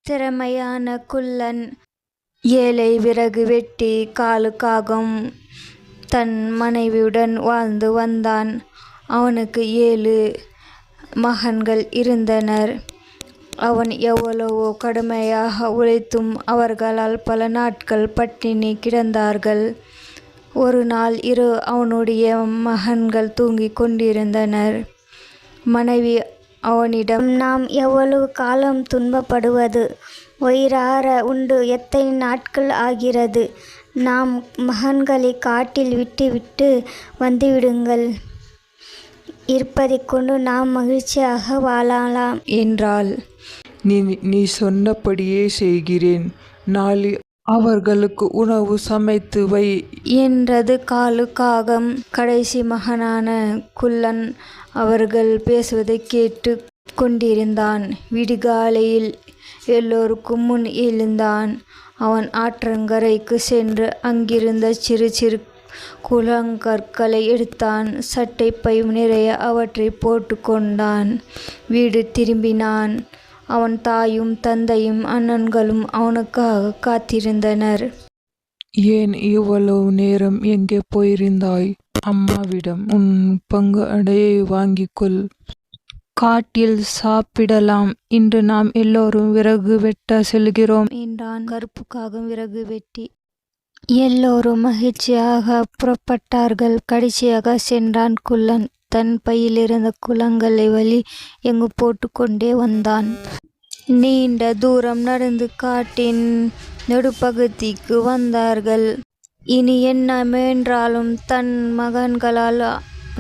திறமையான குள்ளன் ஏழை விறகு வெட்டி காலுக்காகவும் தன் மனைவியுடன் வாழ்ந்து வந்தான். அவனுக்கு 7 மகன்கள் இருந்தனர். அவன் எவ்வளவோ கடுமையாக உழைத்தும் அவர்களால் பல நாட்கள் பட்டினி கிடந்தார்கள். ஒரு நாள் இரவு அவனுடைய மகன்கள் தூங்கிக் கொண்டிருந்தனர். மனைவி அவனிடம், நாம் எவ்வளவு காலம் துன்பப்படுவது? வயிறார உண்டு எத்தனை நாட்கள் ஆகிறது? நாம் மகன்களை காட்டில் விட்டுவிட்டு வந்துவிடுங்கள். இருப்பதைக் கொண்டு நாம் மகிழ்ச்சியாக வாழலாம் என்றாள். நீ சொன்னபடியே செய்கிறேன். நாளை அவர்களுக்கு உணவு சமைத்து வை என்றது காலுக்காகம். கடைசி மகனான குள்ளன் அவர்கள் பேசுவதை கேட்டு கொண்டிருந்தான். விடிகாலையில் எல்லோருக்கும் முன் எழுந்தான். அவன் ஆற்றங்கரைக்கு சென்று அங்கிருந்த சிறு சிறு குளங்கற்களை எடுத்தான். சட்டை பை நிறைய அவற்றை போட்டு கொண்டான். வீடு திரும்பினான். அவன் தாயும் தந்தையும் அண்ணன்களும் அவனுக்காக காத்திருந்தனர். ஏன் இவ்வளவு நேரம் எங்கே போயிருந்தாய்? அம்மாவிடம் உன் பங்கு அடையை வாங்கிக் கொள். காட்டில் சாப்பிடலாம். இன்று நாம் எல்லோரும் விறகு வெட்ட செல்கிறோம் என்றான். கருப்புக்காகவும் விறகு வெட்டி எல்லோரும் மகிழ்ச்சியாக புறப்பட்டார்கள். கடைசியாக சென்றான் குள்ளன். தன் பையிலிருந்த குளங்களை வழி எங்கு போட்டு கொண்டே வந்தான். நீண்ட தூரம் நடந்து காட்டின் நடுப்பகுதிக்கு வந்தார்கள். இனி என்ன முயன்றாலும் தன் மகன்களால்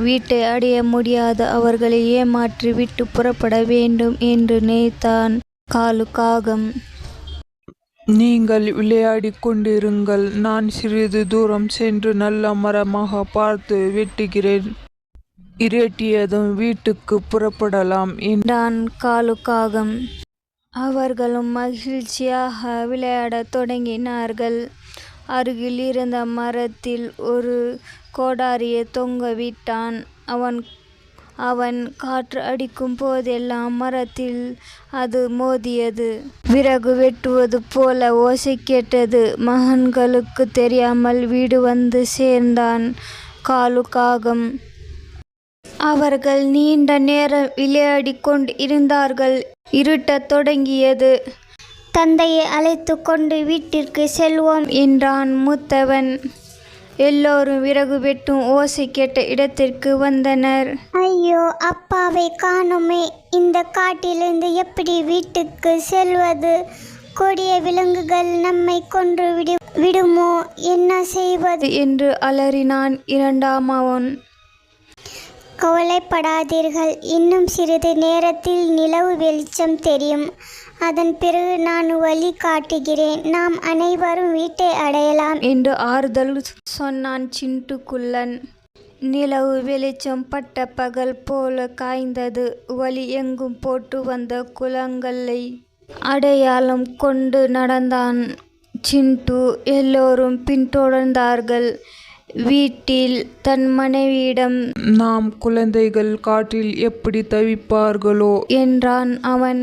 வீட்டை அடைய முடியாது. அவர்களை ஏமாற்றி விட்டு புறப்பட வேண்டும் என்று நினைத்தான் காலுக்காகம். நீங்கள் விளையாடிக் கொண்டிருங்கள். நான் சிறிது தூரம் சென்று நல்ல மரமாக பார்த்து வெட்டுகிறேன். இரட்டியதும் வீட்டுக்கு புறப்படலாம் என்றான் காலுக்காகம். அவர்களும் மகிழ்ச்சியாக விளையாடத் தொடங்கினார்கள். அருகில் இருந்த மரத்தில் ஒரு கோடாரியை தொங்க விட்டான். அவன் காற்று அடிக்கும் போதெல்லாம் மரத்தில் அது மோதியது. விறகு வெட்டுவது போல ஓசை கேட்டது. மகன்களுக்கு தெரியாமல் வீடு வந்து சேர்ந்தான் காலுக்காகம். அவர்கள் நீண்ட நேரம் விளையாடி கொண்டு இருந்தார்கள். இருட்டத் தொடங்கியது. தந்தையை அழைத்து கொண்டு வீட்டிற்கு செல்வோம் என்றான் மூத்தவன். எல்லோரும் விறகு வெட்டும் ஓசை கேட்ட இடத்திற்கு வந்தனர். ஐயோ, அப்பாவை காணுமே! இந்த காட்டிலிருந்து எப்படி வீட்டுக்கு செல்வது? கொடிய விலங்குகள் நம்மை கொன்று விடுமோ? என்ன செய்வது என்று அலறினான் இரண்டாமவன். கவலைப்படாதீர்கள், இன்னும் சிறிது நேரத்தில் நிலவு வெளிச்சம் தெரியும். அதன் பிறகு நான் வழி காட்டுகிறேன். நாம் அனைவரும் வீட்டை அடையலாம் என்று ஆறுதல் சொன்னான் சிண்டு குள்ளன். நிலவு வெளிச்சம் பட்ட பகல் போல காய்ந்தது. வழி எங்கும் போட்டு வந்த குளங்களை அடையாளம் கொண்டு நடந்தான் சிண்டு. எல்லோரும் பின்தொடர்ந்தார்கள். வீட்டில் தன் மனைவியிடம், நாம் குழந்தைகள் காட்டில் எப்படி தவிப்பார்களோ என்றான் அவன்.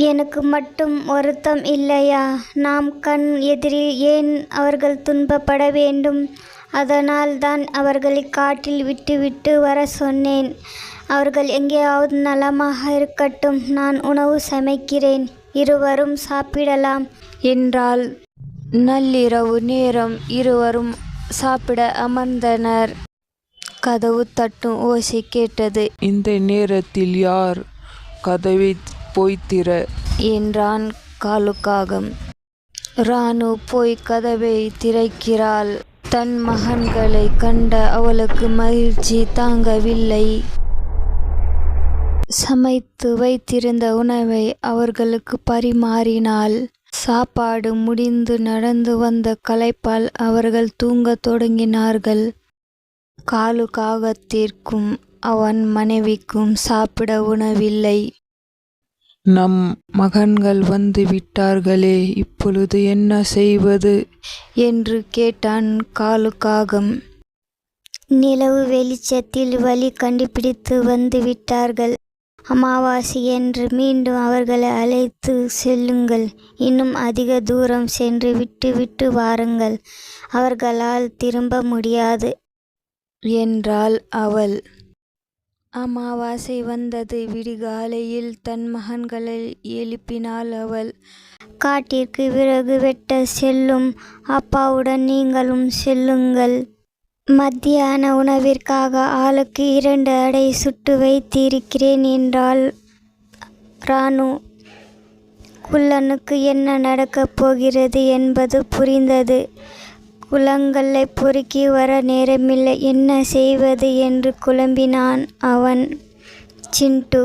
எனக்கு மட்டும் வருத்தம் இல்லையா? நாம் கண் எதிரில் ஏன் அவர்கள் துன்பப்பட வேண்டும்? அதனால் தான் அவர்களை காட்டில் விட்டுவிட்டு வர சொன்னேன். அவர்கள் எங்கேயாவது நலமாக இருக்கட்டும். நான் உணவு சமைக்கிறேன். இருவரும் சாப்பிடலாம் என்றாள். நள்ளிரவு நேரம். இருவரும் சாப்பிட அமர்ந்தனர். கதவு தட்டும் ஓசை கேட்டது. இந்த நேரத்தில் யார்? கதவை போய்த்திர என்றான் காலுக்காகம். ராணு போய் கதவை திறக்கிறாள். தன் மகன்களை கண்ட அவளுக்கு மகிழ்ச்சி தாங்கவில்லை. சமைத்து வைத்திருந்த உணவை அவர்களுக்கு பரிமாறினாள். சாப்பாடு முடிந்து நடந்து வந்த களைப்பால் அவர்கள் தூங்கத் தொடங்கினார்கள். காலுக்காகத்திற்கும் அவன் மனைவிக்கும் சாப்பிட உணவில்லை. நம் மகன்கள் வந்து விட்டார்களே, இப்பொழுது என்ன செய்வது என்று கேட்டான் காலுக்காகம். நிலவு வெளிச்சத்தில் வழி கண்டுபிடித்து வந்து விட்டார்கள். அமாவாசை என்று மீண்டும் அவர்களை அழைத்து செல்லுங்கள். இன்னும் அதிக தூரம் சென்று விட்டு வாருங்கள். அவர்களால் திரும்ப முடியாது என்றாள் அவள். அமாவாசை வந்தது. விடிகாலையில் தன் மகன்களை எழுப்பினாள் அவள். காட்டிற்கு விறகு வெட்ட செல்லும் அப்பாவுடன் நீங்களும் செல்லுங்கள். மத்தியான உணவிற்காக ஆளுக்கு 2 அடை சுட்டு வைத்திருக்கிறேன் என்றாள் ராணு. குள்ளனுக்கு என்ன நடக்கப் போகிறது என்பது புரிந்தது. குளங்களை பொறுக்கி வர நேரமில்லை, என்ன செய்வது என்று குழம்பினான் அவன். சிண்டு,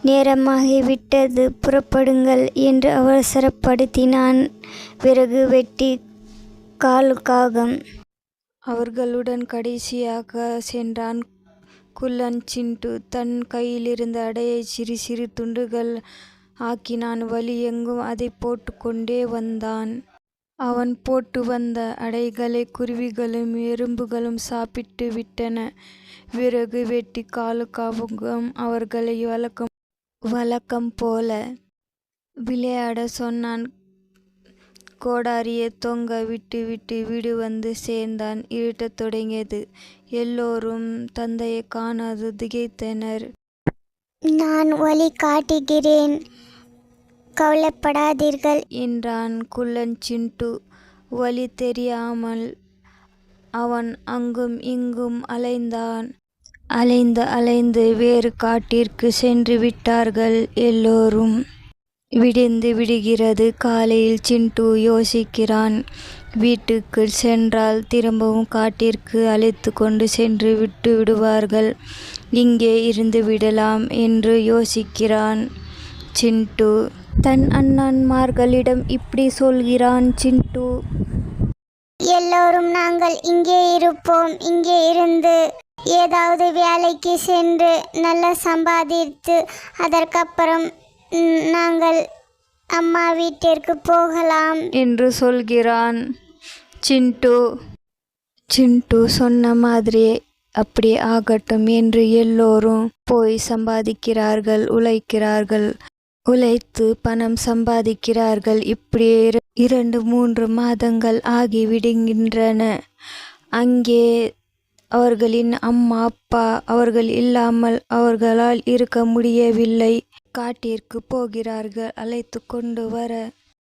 நேரமாகிவிட்டது, புறப்படுங்கள் என்று அவசரப்படுத்தினான் விறகு வெட்டி காலுக்காகம். அவர்களுடன் கடைசியாக சென்றான் குள்ளன். சிண்டு தன் கையிலிருந்த அடையை சிறு சிறு துண்டுகள் ஆக்கினான். வழி எங்கும் அதை போட்டு கொண்டே வந்தான். அவன் போட்டு வந்த அடைகளை குருவிகளும் எறும்புகளும் சாப்பிட்டு விட்டன. விறகு வெட்டி காலுக்காகம் அவர்களை வழக்கம் போல விளையாட சொன்னான். கோடாரியை தொங்க விட்டு வீடு வந்து சேர்ந்தான். இருட்டத் தொடங்கியது. எல்லோரும் தந்தையை காணாது திகைத்தனர். நான் வழி காட்டுகிறேன், கவலைப்படாதீர்கள் என்றான் குள்ளன். சிண்டு வழி தெரியாமல் அவன் அங்கும் இங்கும் அலைந்தான். அலைந்து வேறு காட்டிற்கு சென்று விட்டார்கள் எல்லோரும். விடுகிறது. காலையில் சிண்டு யோசிக்கிறான். வீட்டுக்கு சென்றால் திரும்பவும் காட்டிற்கு அழைத்து கொண்டு சென்று விடுவார்கள். இங்கே இருந்து விடலாம் என்று யோசிக்கிறான் சிண்டு. தன் அண்ணன்மார்களிடம் இப்படி சொல்கிறான் சிண்டு. எல்லோரும் நாங்கள் இங்கே இருப்போம். இங்கே இருந்து ஏதாவது வேலைக்கு சென்று நல்லா சம்பாதித்து அதற்கப்புறம் நாங்கள் அம்மா வீட்டிற்கு போகலாம் என்று சொல்கிறான் சிண்டு. சிண்டு சொன்ன மாதிரியே அப்படி ஆகட்டும் என்று எல்லோரும் போய் சம்பாதிக்கிறார்கள், உழைக்கிறார்கள். உழைத்து பணம் சம்பாதிக்கிறார்கள். இப்படியே 2-3 மாதங்கள் ஆகிவிடுகின்றன. அங்கே அவர்களின் அம்மா அப்பா அவர்கள் இல்லாமல் அவர்களால் இருக்க முடியவில்லை. காட்டிற்கு போகிறார்கள் அழைத்து கொண்டு வர.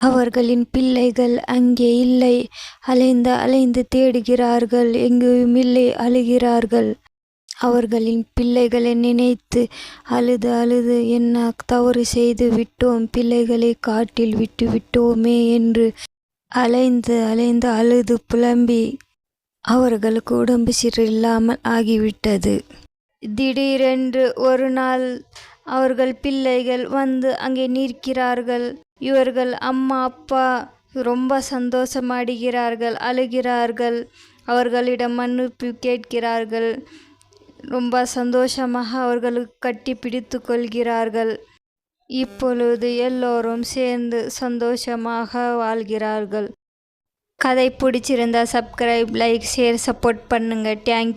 அவர்களின் பிள்ளைகள் அங்கே இல்லை. அலைந்து தேடுகிறார்கள், எங்கேயும் இல்லை. அழுகிறார்கள். அவர்களின் பிள்ளைகளை நினைத்து அழுது என்ன தவறு செய்து விட்டோம், பிள்ளைகளை காட்டில் விட்டு விட்டோமே என்று அலைந்து அழுது புலம்பி அவர்களுக்கு உடம்பு சரியில்லாமல் ஆகிவிட்டது. திடீரென்று ஒரு நாள் அவர்கள் பிள்ளைகள் வந்து அங்கே நிற்கிறார்கள். இவர்கள் அம்மா அப்பா ரொம்ப சந்தோஷமடைகிறார்கள், அழுகிறார்கள். அவர்களிடம் மன்னிப்பு கேட்கிறார்கள். ரொம்ப சந்தோஷமாக அவர்களுக்கு கட்டி பிடித்து கொள்கிறார்கள். இப்பொழுது எல்லோரும் சேர்ந்து சந்தோஷமாக வாழ்கிறார்கள். கதை பிடிச்சிருந்தா சப்ஸ்கிரைப், லைக், ஷேர், சப்போர்ட் பண்ணுங்க. தேங்க்யூ.